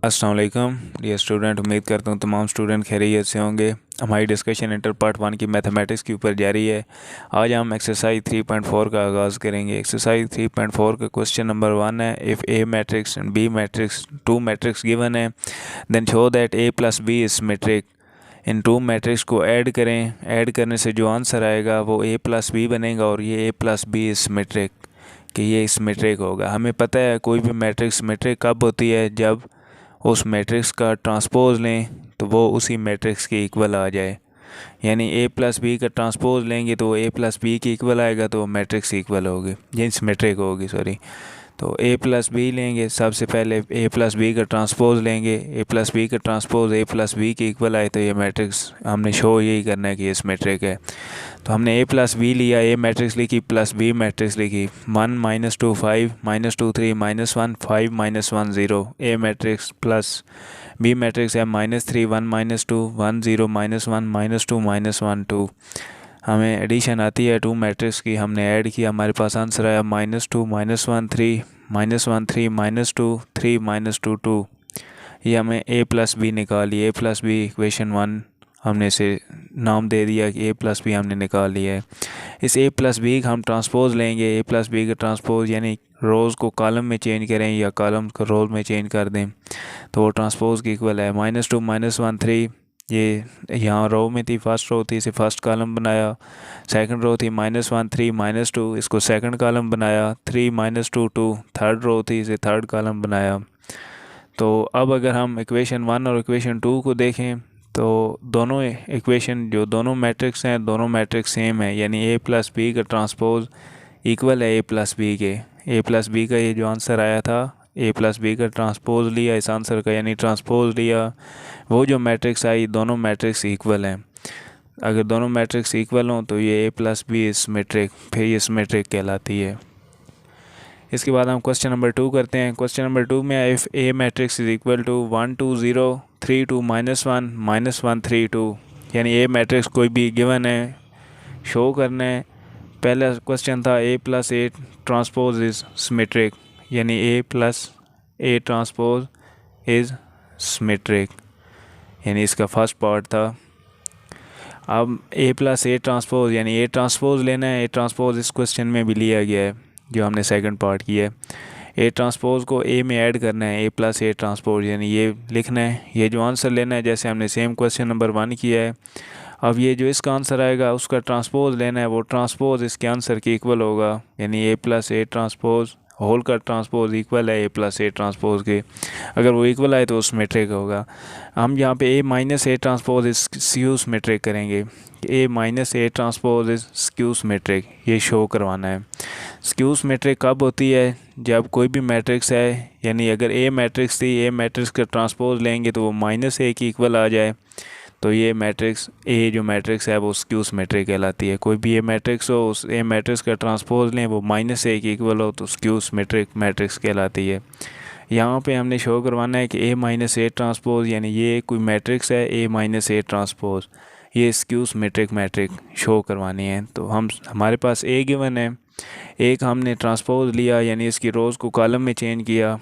अस्सलाम वालेकुम dear student. उम्मीद करता हूँ तमाम स्टूडेंट खैरियत से होंगे। हमारी डिस्कशन इंटर पार्ट 1 की मैथमेटिक्स के ऊपर जारी है। आज हम एक्सरसाइज 3.4 का आगाज़ करेंगे। एक्सरसाइज 3.4 का क्वेश्चन नंबर 1 है, if A matrix and B matrix two matrix given है then show that A plus B is symmetric. इन टू मैट्रिक्स को ऐड करें, ऐड करने से जो आंसर आएगा वो ए प्लस बी बनेगा और ये ए प्लस बी इज सिमेट्रिक, कि ये सिमेट्रिक होगा। हमें पता है कोई भी मैट्रिक्स सिमेट्रिक कब होती है, जब उस मैट्रिक्स का ट्रांसपोज लें तो वो उसी मैट्रिक्स के इक्वल आ जाए। यानी ए प्लस बी का ट्रांसपोज लेंगे तो ए प्लस बी के इक्वल आएगा तो मैट्रिक्स इक्वल होगी, यानी सिमेट्रिक होगी सॉरी। तो ए प्लस बी लेंगे, सबसे पहले ए प्लस बी का ट्रांसपोज लेंगे, ए प्लस बी का ट्रांसपोज ए प्लस बी के इक्वल आए तो ये मैट्रिक्स हमने शो यही करना है कि ये सिमेट्रिक है। तो हमने ए प्लस बी लिया, ए मैट्रिक्स लिखी प्लस बी मैट्रिक्स लिखी, 1 -2 5 -2 3 -1 5 -1 0। ए मैट्रिक्स प्लस बी मैट्रिक्स है -3 1 -2 1 0 -1 -2 -1 2। हमें एडिशन आती है टू मैट्रिक्स की, हमने ऐड किया, हमारे पास आंसर आया -2 -1 3 -1 3 -2 3 -2 2। ये हमें ए प्लस बी निकाली, ए प्लस बी इक्वेशन 1 हमने इसे नाम दे दिया कि ए प्लस बी हमने निकाल लिया है। इस ए प्लस बी का हम ट्रांसपोज लेंगे, ए प्लस बी का ट्रांसपोज यानी रोज़ को कॉलम में चेंज करें या कॉलम को रोज़ में चेंज कर दें तो वो ट्रांसपोज की इक्वल है। -2 -1 3, ये यहाँ रो में थी, फर्स्ट रो थी, इसे फर्स्ट कॉलम बनाया। सेकंड रो थी -1 3 -2, इसको सेकंड कॉलम बनाया। 3 -2 2, थर्ड रो थी, इसे थर्ड कॉलम बनाया। तो अब अगर हम इक्वेशन 1 और इक्वेशन 2 को देखें तो दोनों इक्वेशन जो दोनों मैट्रिक्स हैं, दोनों मैट्रिक्स सेम है, यानी ए प्लस बी का ट्रांसपोज इक्वल है ए प्लस बी के। ए प्लस बी का ये जो आंसर आया था, ए प्लस बी का ट्रांसपोज लिया इस आंसर का, यानी ट्रांसपोज लिया, वो जो मैट्रिक्स आई दोनों मैट्रिक्स इक्वल हैं। अगर दोनों मैट्रिक्स इक्वल हों तो ये ए प्लस बी इज सिमेट्रिक, फिर ये सिमेट्रिक कहलाती है। इसके बाद हम क्वेश्चन नंबर 2 करते हैं। क्वेश्चन नंबर 2 में if A matrix is equal to 1 2 0 3 2 -1 -1 3 2, यानी ए मैट्रिक्स कोई भी गिवन है, शो करना है। पहला क्वेश्चन था A plus A transpose is symmetric, यानी A plus A transpose is symmetric, यानी इसका फर्स्ट पार्ट था। अब ए प्लस ए ट्रांसपोज यानी ए ट्रांसपोज लेना है। ए ट्रांसपोज इस क्वेश्चन में भी लिया गया है जो हमने सेकंड पार्ट किया है। ए ट्रांसपोज को ए में ऐड करना है, ए प्लस ए ट्रांसपोज यानी ये लिखना है, ये जो आंसर लेना है जैसे हमने सेम क्वेश्चन नंबर 1 किया है। अब ये जो इसका आंसर आएगा उसका ट्रांसपोज लेना है, वो ट्रांसपोज इसके आंसर के इक्वल होगा, यानी A plus A transpose whole का ट्रांसपोज इक्वल है ए प्लस ए ट्रांसपोज के। अगर वो इक्वल आए तो वो सिमेट्रिक होगा। हम यहाँ पे A minus A transpose is skew symmetric करेंगे, A minus A transpose is skew symmetric, ये शो करवाना है। स्क्यू सिमेट्रिक कब होती है, जब कोई भी मैट्रिक्स है, यानी अगर ए मैट्रिक्स थी, ए मैट्रिक्स का ट्रांसपोज लेंगे तो वो -a की इक्वल आ जाए तो ये मैट्रिक्स ए जो मैट्रिक्स है वो स्क्यू सिमेट्रिक कहलाती है। कोई भी ए मैट्रिक्स हो, उस ए मैट्रिक्स का ट्रांसपोज लें वो -a की इक्वल हो तो स्क्यू सिमेट्रिक मैट्रिक्स कहलाती है। यहाँ पे हमने शो करवाना है कि ए माइनस ए ट्रांसपोज यानी ये कोई मैट्रिक्स है, ए माइनस ए ट्रांसपोज, ये स्क्यू सिमेट्रिक मैट्रिक शो करवानी है। तो हमारे पास ए गिवन है, एक हमने ट्रांसपोज लिया यानी इसकी रोज़ को कॉलम में चेंज किया।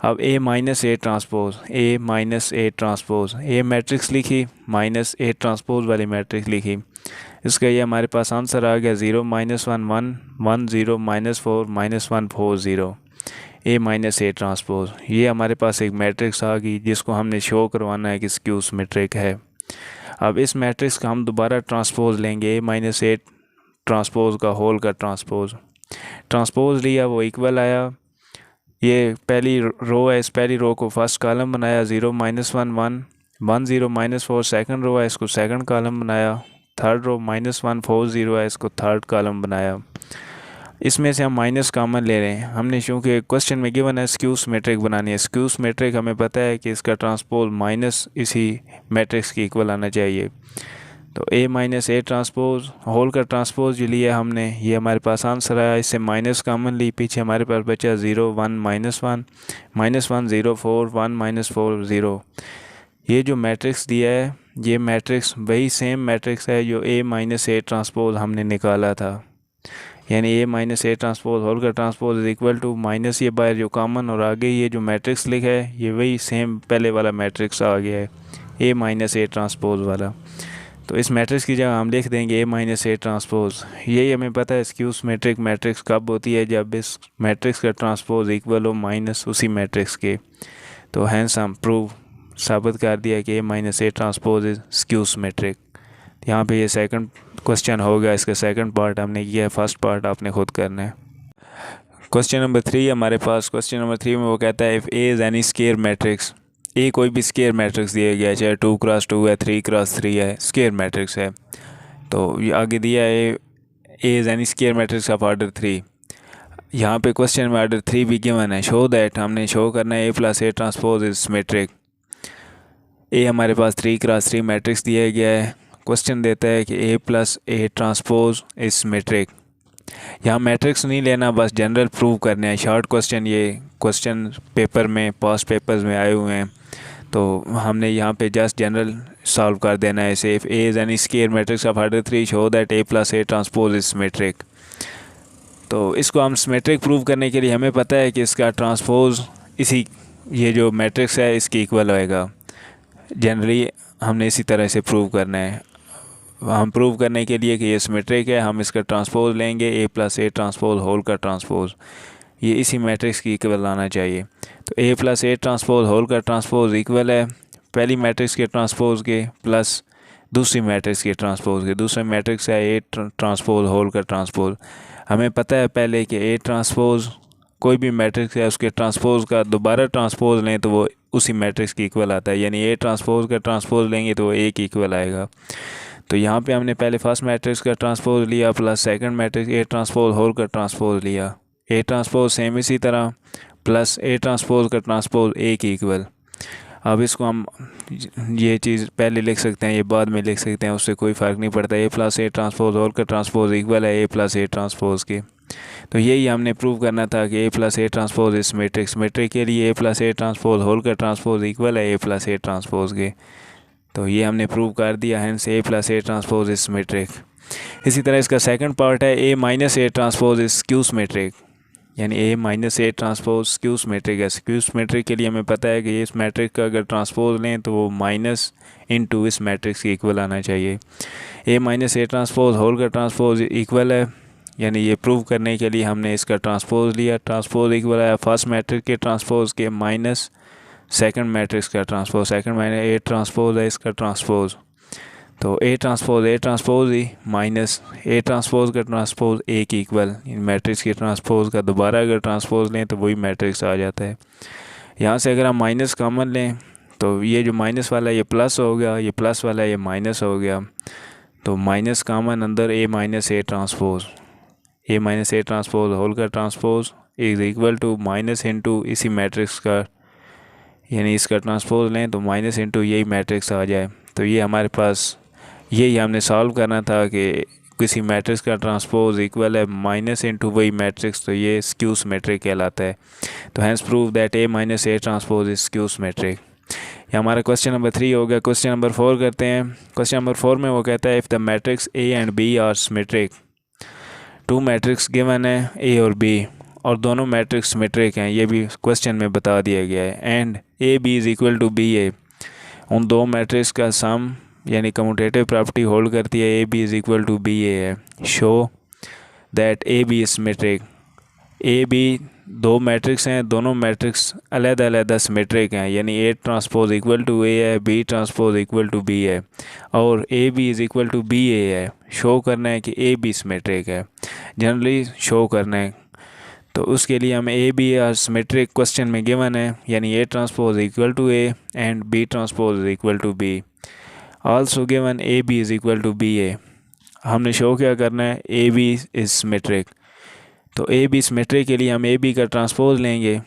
अब A minus A transpose, A minus A transpose, A matrix लिखी, माइनस ए ट्रांसपोज वाली मैट्रिक्स लिखी, इसका ये हमारे पास आंसर आ गया 0 -1 1 1 0 -4 -1 4 0, ए माइनस ए ट्रांसपोज। ये हमारे पास एक मैट्रिक्स आ गई जिसको हमने शो करवाना है कि स्क्यू सिमेट्रिक है। अब इस मैट्रिक्स का हम दोबारा ट्रांसपोज लेंगे, ए माइनस ए ट्रांसपोज का होल का ट्रांसपोज लिया, वो इक्वल आया। ये पहली रो है, इस पहली रो को फर्स्ट कॉलम बनाया, 0 -1 1 1 0 -4 सेकंड रो है, इसको सेकंड कॉलम बनाया। थर्ड रो -1 4 0 है, इसको थर्ड कॉलम बनाया। इसमें से हम माइनस कॉमन ले रहे हैं, हमने चूँकि क्वेश्चन में गिवन है स्क्यू सिमेट्रिक बनानी है। स्क्यू सिमेट्रिक हमें पता है कि इसका ट्रांसपोज माइनस इसी मैट्रिक्स की इक्वल आना चाहिए। तो ए माइनस ए ट्रांसपोज होल का ट्रांसपोज जो लिया हमने, ये हमारे पास आंसर आया, इससे माइनस कॉमन ली, पीछे हमारे पास बचा 0 1 -1 -1 0 4 1 -4 0। ये जो मैट्रिक्स दिया है ये मैट्रिक्स वही सेम मैट्रिक्स है जो ए माइनस ए ट्रांसपोज हमने निकाला था। यानी A minus A transpose whole का transpose is equal to minus ये बाहर जो कॉमन और आगे ये जो मैट्रिक्स लिखा है ये वही सेम पहले वाला मैट्रिक्स आ गया है ए माइनस ए ट्रांसपोज वाला। तो इस मैट्रिक्स की जगह हम लिख देंगे ए माइनस ए ट्रांसपोज। यही हमें पता है स्क्यू सिमेट्रिक मैट्रिक्स कब होती है, जब इस मैट्रिक्स का ट्रांसपोज इक्वल हो माइनस उसी मैट्रिक्स के। तो हैंस हम प्रूव साबित कर दिया कि A minus A transpose is skew symmetric. यहाँ पे ये सेकंड क्वेश्चन हो गया, इसका सेकंड पार्ट हमने किया है, फर्स्ट पार्ट आपने खुद करना है। क्वेश्चन नंबर 3 हमारे पास। क्वेश्चन नंबर 3 में वो कहता है if A is any square matrix, A कोई भी स्केयर मैट्रिक्स दिया गया है, चाहे 2x2 है 3x3 है, स्केयर मैट्रिक्स है। तो ये आगे दिया है ए is any square matrix of order 3। यहाँ पे क्वेश्चन में ऑर्डर 3 भी गिवन है। शो दैट, हमने शो करना है A plus A transpose is symmetric. A हमारे पास 3x3 मैट्रिक्स दिया गया है। क्वेश्चन देता है कि A plus A transpose is symmetric. यहाँ मैट्रिक्स नहीं लेना, बस जनरल प्रूव करने हैं। शॉर्ट क्वेश्चन, ये क्वेश्चन पेपर में पास्ट पेपर्स में आए हुए हैं, तो हमने यहाँ पे जस्ट जनरल सॉल्व कर देना है इसे। If A is any square matrix of order 3 show that A plus A transpose is symmetric. तो इसको हम सिमेट्रिक प्रूव करने के लिए हमें पता है कि इसका ट्रांसपोज इसी ये जो मैट्रिक्स है इसकी इक्वल होएगा। जनरली हमने इसी तरह से प्रूव करना है। हम प्रूव करने के लिए कि ये सिमेट्रिक है, हम इसका ट्रांसपोज लेंगे ए प्लस ए ट्रांसपोज होल का ट्रांसपोज, ये इसी मैट्रिक्स की इक्वल आना चाहिए। तो ए प्लस ए ट्रांसपोज होल का ट्रांसपोज इक्वल है पहली मैट्रिक्स के ट्रांसपोज के प्लस दूसरी मैट्रिक्स के ट्रांसपोज के। दूसरा मैट्रिक्स है ए ट्रांसपोज होल का ट्रांसपोज। हमें पता है पहले कि ए ट्रांसपोज कोई भी मैट्रिक्स है उसके ट्रांसपोज का दोबारा ट्रांसपोज लें तो वो उसी मैट्रिक्स की इक्वल आता है, यानी ए ट्रांसपोज का ट्रांसपोज लेंगे तो वो ए की इक्वल आएगा। तो यहाँ पे हमने पहले फर्स्ट मैट्रिक्स का ट्रांसपोज लिया plus second matrix A transpose whole का ट्रांसपोज लिया, ए ट्रांसपोज सेम इसी तरह प्लस ए ट्रांसपोज का ट्रांसपोज ए की इक्वल। अब इसको हम ये चीज़ पहले लिख सकते हैं, ये बाद में लिख सकते हैं, उससे कोई फ़र्क नहीं पड़ता। ए प्लस ए ट्रांसपोज होल का ट्रांसपोज इक्वल है ए प्लस ए ट्रांसपोज के। तो यही हमने प्रूव करना था कि A plus A transpose is symmetric. Symmetric के लिए A plus A transpose whole का ट्रांसपोज इक्वल है ए प्लस ए ट्रांसपोज के। तो ये हमने प्रूव कर दिया, hence A plus A transpose is symmetric. इसी तरह इसका सेकंड पार्ट है A minus A transpose is skew symmetric, यानी A minus A transpose skew symmetric है। स्क्यू सिमेट्रिक के लिए हमें पता है कि इस मैट्रिक्स का अगर ट्रांसपोज लें तो वो माइनस इनटू इस मैट्रिक्स की इक्वल आना चाहिए। ए माइनस ए ट्रांसपोज होल का ट्रांसपोज इक्वल है, यानी ये प्रूव करने के लिए हमने इसका ट्रांसपोज लिया। ट्रांसपोज इक्वल आया फर्स्ट मैट्रिक्स के ट्रांसपोज के माइनस सेकंड मैट्रिक्स का transpose. Second minus A transpose है इसका ट्रांसपोज, तो A transpose he minus A transpose का ट्रांसपोज ए की इक्वल। इन मैट्रिक्स के ट्रांसपोज का दोबारा अगर ट्रांसपोज लें तो वही मैट्रिक्स आ जाता है। यहाँ से अगर हम माइनस कॉमन लें तो ये जो माइनस वाला ये प्लस हो गया, ये प्लस वाला ये माइनस हो गया, तो माइनस कॉमन अंदर A minus A transpose, A minus A transpose whole का transpose is equal to minus into इसी मैट्रिक्स का, यानी इसका ट्रांसपोज लें तो माइनस इंटू यही मैट्रिक्स आ जाए। तो ये हमारे पास यही हमने सॉल्व करना था कि किसी मैट्रिक्स का ट्रांसपोज इक्वल है माइनस इंटू वही मैट्रिक्स, तो ये स्क्यू सिमेट्रिक कहलाता है। तो hence prove that A minus A transpose is skew symmetric. ये हमारा क्वेश्चन नंबर 3 हो गया। क्वेश्चन नंबर 4 करते हैं। क्वेश्चन नंबर 4 में वो कहता है if the matrix A and B are symmetric, two matrix given है ए और बी और दोनों मैट्रिक्स सिमेट्रिक हैं, ये भी क्वेश्चन में बता दिया गया है। And A B is equal to B A, उन दो मैट्रिक्स का सम यानी कम्यूटेटिव प्रॉपर्टी होल्ड करती है A B is equal to B A है। Show that A B is symmetric, A B दो मैट्रिक्स हैं, दोनों मैट्रिक्स अलग-अलग सिमेट्रिक हैं, यानी A transpose equal to A है, B transpose equal to B है और A B is equal to B A है। शो करना है कि ए बी सिमेट्रिक है, जनरली शो करना है। तो उसके लिए हम A B are symmetric question में गिवन है, यानी A transpose equal to A and B transpose equal to B. Also given A B is equal to B A. हमने शो क्या करना है, ए बी इज़ सिमेट्रिक। तो A B symmetric के लिए हम ए बी का ट्रांसपोज लेंगे।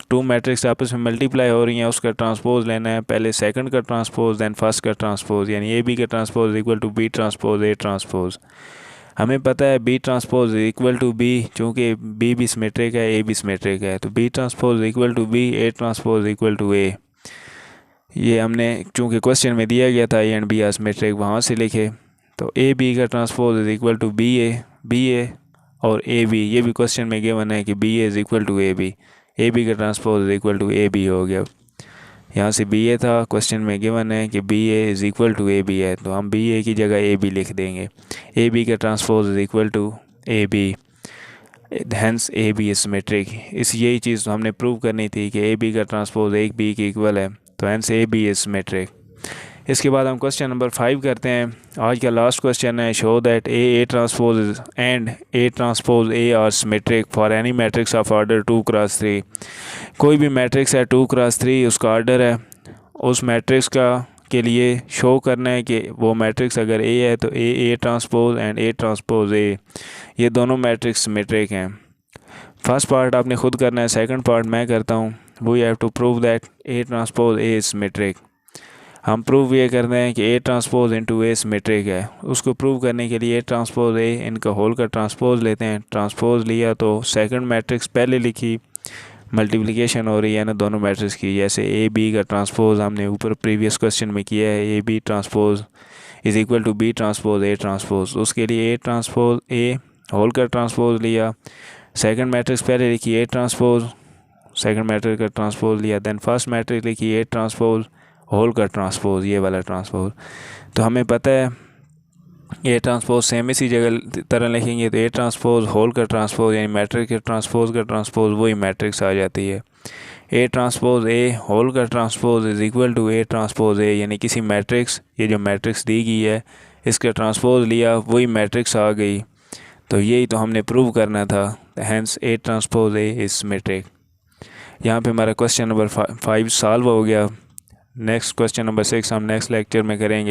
टू मैट्रिक्स आपस में मल्टीप्लाई हो रही हैं, उसका ट्रांसपोज लेना है, पहले सेकंड का ट्रांसपोज देन फर्स्ट का ट्रांसपोज, यानी ए बी का transpose equal to B transpose A transpose. हमें पता है B transpose equal to B, चूँकि बी भी सिमेट्रिक है ए भी सिमेट्रिक है, तो B transpose equal to B, A transpose equal to A. ये हमने चूँकि क्वेश्चन में दिया गया था A and B are symmetric, वहाँ से लिखे। तो ए बी का transpose is equal to B ए और ए बी, ये भी क्वेश्चन में गिवन है कि B A is equal to A B का transpose is equal to A B हो गया। यहाँ से बी ए था, क्वेश्चन में गिवन है कि B A is equal to A B है, तो हम बी ए की जगह ए बी लिख देंगे। ए बी का transpose is equal to A B, hence A B is symmetric. यही चीज़ तो हमने प्रूव करनी थी कि ए बी का ट्रांसपोज एक बी के इक्वल है, तो hence A B is symmetric. इसके बाद हम क्वेश्चन नंबर 5 करते हैं। आज का लास्ट क्वेश्चन है, show that A transpose and A transpose A R symmetric for any matrix of order 2x3। कोई भी मैट्रिक्स है 2x3, उसका ऑर्डर है, उस मैट्रिक्स का के लिए शो करना है कि वो मैट्रिक्स अगर ए है तो A transpose and A transpose A, ये दोनों मैट्रिक्स सिमेट्रिक हैं। फर्स्ट पार्ट आपने खुद करना है, सेकंड पार्ट मैं करता हूँ। We have to prove that A transpose A is symmetric. हम प्रूव ये करते हैं कि A transpose into A symmetric है। उसको प्रूव करने के लिए ए ट्रांसपोज ए, इनका होल का ट्रांसपोज लेते हैं। ट्रांसपोज लिया तो सेकंड मैट्रिक्स पहले लिखी, मल्टीप्लिकेशन हो रही है ना दोनों मैट्रिक्स की। जैसे ए बी का ट्रांसपोज हमने ऊपर प्रीवियस क्वेश्चन में किया है, A B transpose is equal to B transpose A transpose. उसके लिए ए ट्रांसपोज ए होल का ट्रांसपोज लिया, सेकंड मैट्रिक्स पहले लिखी ए ट्रांसपोज, सेकंड मैट्रिक्स का ट्रांसपोज लिया, देन फर्स्ट मैट्रिक्स लिखी ए ट्रांसपोज होल का ट्रांसपोज, ये वाला ट्रांसपोज। तो हमें पता है ए ट्रांसपोज सेम इसी जगह तरह लिखेंगे तो ए ट्रांसपोज होल का ट्रांसपोज यानी मैट्रिक्स के ट्रांसपोज का ट्रांसपोज वही मैट्रिक्स आ जाती है। ए ट्रांसपोज ए होल का transpose is equal to A transpose A, यानी किसी मैट्रिक्स, ये जो मैट्रिक्स दी गई है इसका ट्रांसपोज लिया वही मैट्रिक्स आ गई। तो यही तो हमने प्रूव करना था, hence A transpose A is symmetric. यहाँ पे हमारा क्वेश्चन नंबर 5 सॉल्व हो गया। नेक्स्ट क्वेश्चन नंबर 6 हम नेक्स्ट लेक्चर में करेंगे।